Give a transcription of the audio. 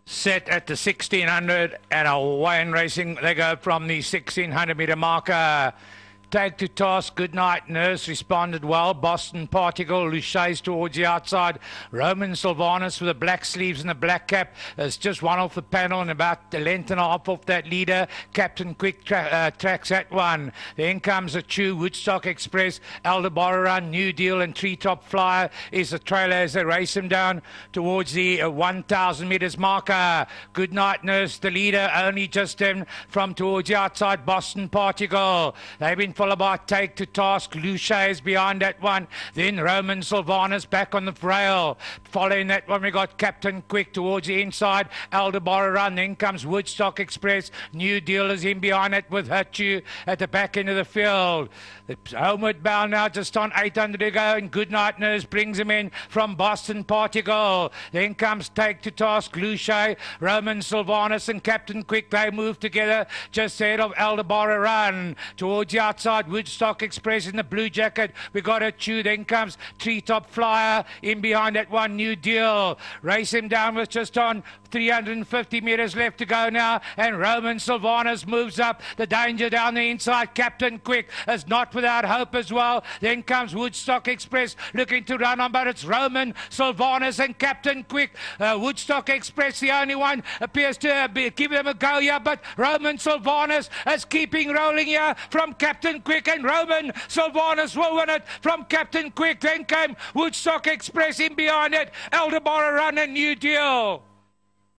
Set at the 1600 and away in racing. They go from the 1600-meter marker. Take to task, Good Night Nurse responded well. Boston Particle, Luchais towards the outside. Roman Sylvanus with the black sleeves and the black cap is just one off the panel and about a length and a half off that leader. Captain Quick tracks that one. Then comes a Chew, Woodstock Express, Aldebaran Run, New Deal and Treetop Flyer is the trailer as they race him down towards the 1,000 meters marker. Good Night Nurse, the leader, only just in from towards the outside. Boston Particle. They've been followed by Take to Task. Lucia is behind that one. Then Roman Sylvanus back on the rail. Following that one, we got Captain Quick towards the inside. Aldebaran Run. Then comes Woodstock Express. New Deal is in behind it with Hutchu at the back end of the field. The homeward bound now, just on 800 to go, and Good Night Nurse brings him in from Boston Particle. Then comes Take to Task, Lucia, Roman Sylvanus and Captain Quick. They move together just ahead of Aldebaran Run. Towards the outside, Woodstock Express in the blue jacket. We got a Chew. Then comes Treetop Flyer in behind that one. New Deal. Race him down with just on 350 meters left to go now, and Roman Sylvanus moves up. The danger down the inside. Captain Quick is not without hope as well. Then comes Woodstock Express looking to run on, but it's Roman Sylvanus and Captain Quick. Woodstock Express, the only one, appears to give them a go here, but Roman Sylvanus is keeping rolling here from Captain Quick, and Roman Sylvanus will win it from Captain Quick. Then came Woodstock Express in behind it, Aldebaran Run and New Deal.